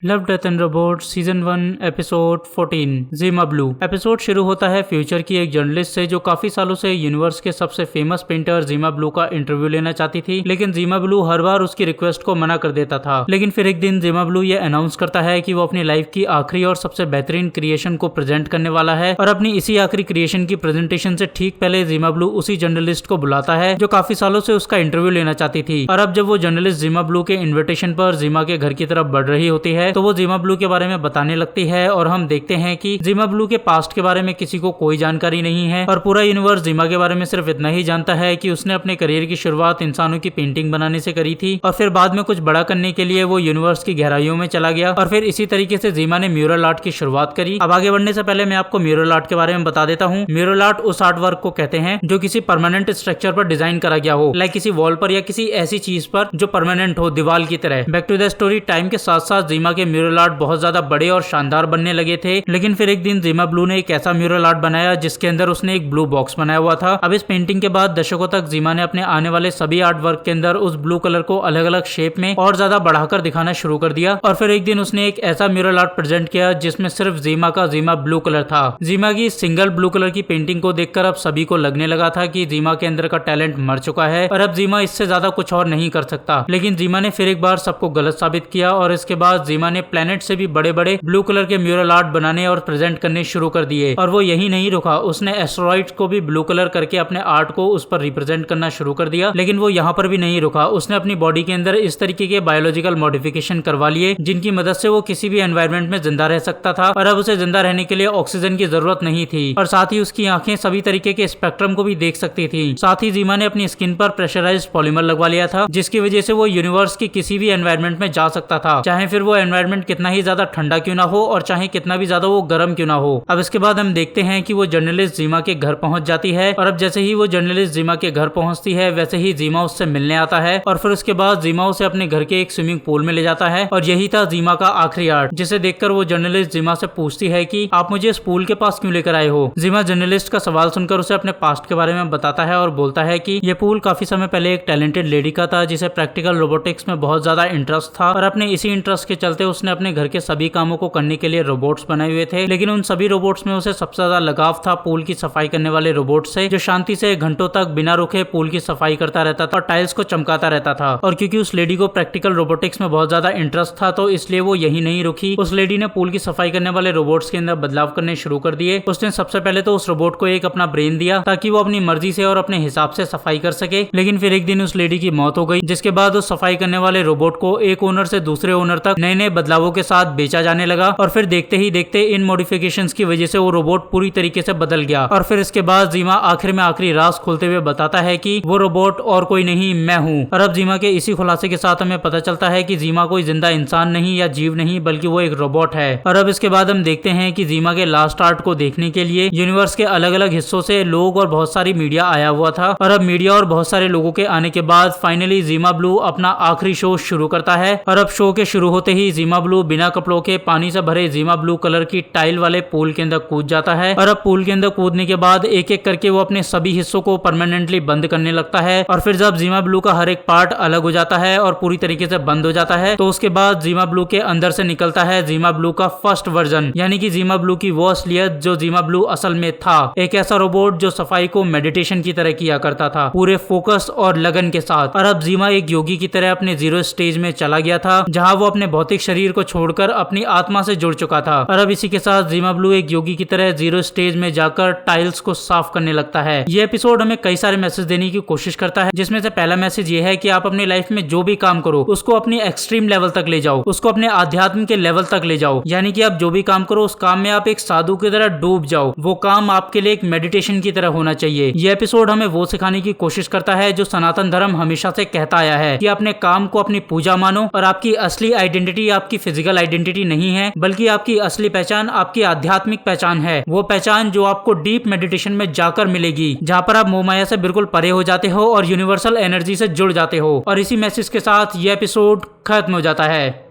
Love death and robot season 1 episode 14 Zima blue. Episode शुरू होता है फ्यूचर की एक जर्नलिस्ट से जो काफी सालों से यूनिवर्स के सबसे फेमस पेंटर जीमा ब्लू का इंटरव्यू लेना चाहती थी, लेकिन जीमा ब्लू हर बार उसकी रिक्वेस्ट को मना कर देता था। लेकिन फिर एक दिन जीमा ब्लू ये अनाउंस करता है कि वो अपनी लाइफ की आखिरी और सबसे बेहतरीन क्रिएशन को प्रेजेंट करने वाला है, और अपनी इसी आखिरी क्रिएशन की प्रेजेंटेशन से ठीक पहले जीमा ब्लू उसी जर्नलिस्ट को बुलाता है जो काफी सालों से उसका इंटरव्यू लेना चाहती थी। और अब जब वो जर्नलिस्ट जीमा ब्लू के इन्विटेशन पर जीमा के घर की तरफ बढ़ रही होती है तो वो जीमा ब्लू के बारे में बताने लगती है, और हम देखते हैं कि जीमा ब्लू के पास्ट के बारे में किसी को कोई जानकारी नहीं है और पूरा यूनिवर्स जीमा के बारे में सिर्फ इतना ही जानता है कि उसने अपने करियर की शुरुआत इंसानों की पेंटिंग बनाने से करी थी, और फिर बाद में कुछ बड़ा करने के लिए वो यूनिवर्स की गहराइयों में चला गया, और फिर इसी तरीके से जीमा ने म्यूरल आर्ट की शुरुआत करी। अब आगे बढ़ने से पहले मैं आपको म्यूरल आर्ट के बारे में बता देता हूँ। म्यूरल आर्ट उस आर्ट वर्क को कहते हैं जो किसी परमानेंट स्ट्रक्चर पर डिजाइन करा गया हो, लाइक किसी वॉल पर या किसी ऐसी चीज पर जो परमानेंट हो, दीवार की तरह। Back to the story, time के साथ साथ जीमा के म्यूरल आर्ट बहुत ज्यादा बड़े और शानदार बनने लगे थे, लेकिन फिर एक दिन जीमा ब्लू ने एक ऐसा म्यूरल आर्ट बनाया जिसके अंदर उसने एक ब्लू बॉक्स बनाया हुआ था। अब इस पेंटिंग के बाद दशकों तक जीमा ने अपने आने वाले सभी आर्ट वर्क के अंदर उस ब्लू कलर को अलग अलग शेप में और ज्यादा बढ़ाकर दिखाना शुरू कर दिया, और फिर एक दिन उसने एक ऐसा म्यूरल आर्ट प्रेजेंट किया जिसमें सिर्फ जीमा का जीमा ब्लू कलर था। जीमा की सिंगल ब्लू कलर की पेंटिंग को देखकर अब सभी को लगने लगा था कि जीमा के अंदर का टैलेंट मर चुका है और अब जीमा इससे ज्यादा कुछ और नहीं कर सकता। लेकिन जीमा ने फिर एक बार सबको गलत साबित किया, और इसके बाद जीमा ने प्लेनेट से भी बड़े बड़े ब्लू कलर के म्यूरल आर्ट बनाने और प्रेजेंट करने शुरू कर दिए। और वो यही नहीं रुका, उसने एस्टेरॉइड्स को भी ब्लू कलर करके अपने आर्ट को उस पर रिप्रेजेंट करना शुरू कर दिया। लेकिन वो यहाँ पर भी नहीं रुका, उसने अपनी बॉडी के अंदर इस तरीके के बायोलॉजिकल मॉडिफिकेशन करवा लिए जिनकी मदद से वो किसी भी एनवायरनमेंट में जिंदा रह सकता था, और अब उसे जिंदा रहने के लिए ऑक्सीजन की जरूरत नहीं थी, और साथ ही उसकी आंखें सभी तरीके के स्पेक्ट्रम को भी देख सकती थी। साथ ही जीमा ने अपनी स्किन पर प्रेशराइज्ड पॉलीमर लगवा लिया था जिसकी वजह से वो यूनिवर्स की किसी भी एनवायरनमेंट में जा सकता था, चाहे फिर वो एनवायरनमेंट कितना ही ज्यादा ठंडा क्यों ना हो और चाहे कितना भी ज्यादा वो गर्म क्यों ना हो। अब इसके बाद हम देखते हैं कि वो जर्नलिस्ट जीमा के घर पहुंच जाती है, और अब जैसे ही वो जर्नलिस्ट जीमा के घर पहुंचती है वैसे ही जीमा उससे मिलने आता है, और फिर उसके बाद जीमा उसे अपने घर के एक स्विमिंग पूल में ले जाता है। और यही था जीमा का आखिरी आर्ट, जिसे देखकर वो जर्नलिस्ट जीमा से पूछती है कि आप मुझे इस पूल के पास क्यों लेकर आए हो। जीमा जर्नलिस्ट का सवाल सुनकर उसे अपने पास्ट के बारे में बताता है और बोलता है कि ये पूल काफी समय पहले एक टैलेंटेड लेडी का था जिसे प्रैक्टिकल रोबोटिक्स में बहुत ज्यादा इंटरेस्ट था, और अपने इसी इंटरेस्ट के चलते उसने अपने घर के सभी कामों को करने के लिए रोबोट्स बनाए हुए थे। लेकिन उन सभी रोबोट्स में उसे सबसे ज्यादा लगाव था पूल की सफाई करने वाले रोबोट से, जो शांति से घंटों तक बिना रुके पूल की सफाई करता रहता था और टाइल्स को चमकाता रहता था। और क्योंकि उस लेडी को प्रैक्टिकल रोबोटिक्स में बहुत ज्यादा इंटरेस्ट था तो इसलिए वो यही नहीं रुकी, उस लेडी ने पूल की सफाई करने वाले रोबोट्स के अंदर बदलाव करने शुरू कर दिए। उसने सबसे पहले तो उस रोबोट को एक अपना ब्रेन दिया ताकि वो अपनी मर्जी से और अपने हिसाब से सफाई कर सके। लेकिन फिर एक दिन उस लेडी की मौत हो गई, जिसके बाद उस सफाई करने वाले रोबोट को एक ओनर से दूसरे ओनर तक नए नए बदलावों के साथ बेचा जाने लगा, और फिर देखते ही देखते इन मॉडिफिकेशंस की वजह से वो रोबोट पूरी तरीके से बदल गया। और फिर इसके बाद जीमा आखिर में आखिरी राज खोलते हुए बताता है कि वो रोबोट और कोई नहीं, मैं हूँ। और अब जीमा के इसी खुलासे के साथ हमें पता चलता है कि जीमा कोई जिंदा इंसान नहीं या जीव नहीं, बल्कि वो एक रोबोट है। और अब इसके बाद हम देखते हैं कि जीमा के लास्ट आर्ट को देखने के लिए यूनिवर्स के अलग अलग हिस्सों से लोग और बहुत सारी मीडिया आया हुआ था, और अब मीडिया और बहुत सारे लोगों के आने के बाद फाइनली जीमा ब्लू अपना आखिरी शो शुरू करता है। और अब शो के शुरू होते ही जीमा ब्लू बिना कपड़ों के पानी से भरे जीमा ब्लू कलर की टाइल वाले पूल के अंदर कूद जाता है, और अब पूल के अंदर कूदने के बाद एक एक करके वो अपने सभी हिस्सों को परमानेंटली बंद करने लगता है। और फिर जब जीमा ब्लू का हर एक पार्ट अलग हो जाता है और पूरी तरीके से बंद हो जाता है, तो उसके बाद जीमा ब्लू के अंदर से निकलता है जीमा ब्लू का फर्स्ट वर्जन, यानी कि जीमा ब्लू की वो असलियत जो जीमा ब्लू असल में था, एक ऐसा रोबोट जो सफाई को मेडिटेशन की तरह किया करता था, पूरे फोकस और लगन के साथ। और अब जीमा एक योगी की तरह अपने जीरो स्टेज में चला गया था, जहाँ वो अपने भौतिक शरीर को छोड़कर अपनी आत्मा से जुड़ चुका था। और अब इसी के साथ जीमा ब्लू एक योगी की तरह जीरो स्टेज में जाकर टाइल्स को साफ करने लगता है। ये एपिसोड हमें कई सारे मैसेज देने की कोशिश करता है, जिसमें से पहला मैसेज ये है कि आप अपनी लाइफ में जो भी काम करो उसको अपनी एक्सट्रीम लेवल तक ले जाओ, उसको अपने आध्यात्म के लेवल तक ले जाओ, यानी कि आप जो भी काम करो उस काम में आप एक साधु की तरह डूब जाओ, वो काम आपके लिए एक मेडिटेशन की तरह होना चाहिए। ये एपिसोड हमें वो सिखाने की कोशिश करता है जो सनातन धर्म हमेशा से कहता आया है कि अपने काम को अपनी पूजा मानो, और आपकी असली आइडेंटिटी आपकी फिजिकल आइडेंटिटी नहीं है, बल्कि आपकी असली पहचान आपकी आध्यात्मिक पहचान है, वो पहचान जो आपको डीप मेडिटेशन में जाकर मिलेगी, जहाँ पर आप मोह माया से बिल्कुल परे हो जाते हो और यूनिवर्सल एनर्जी से जुड़ जाते हो। और इसी मैसेज के साथ ये एपिसोड खत्म हो जाता है।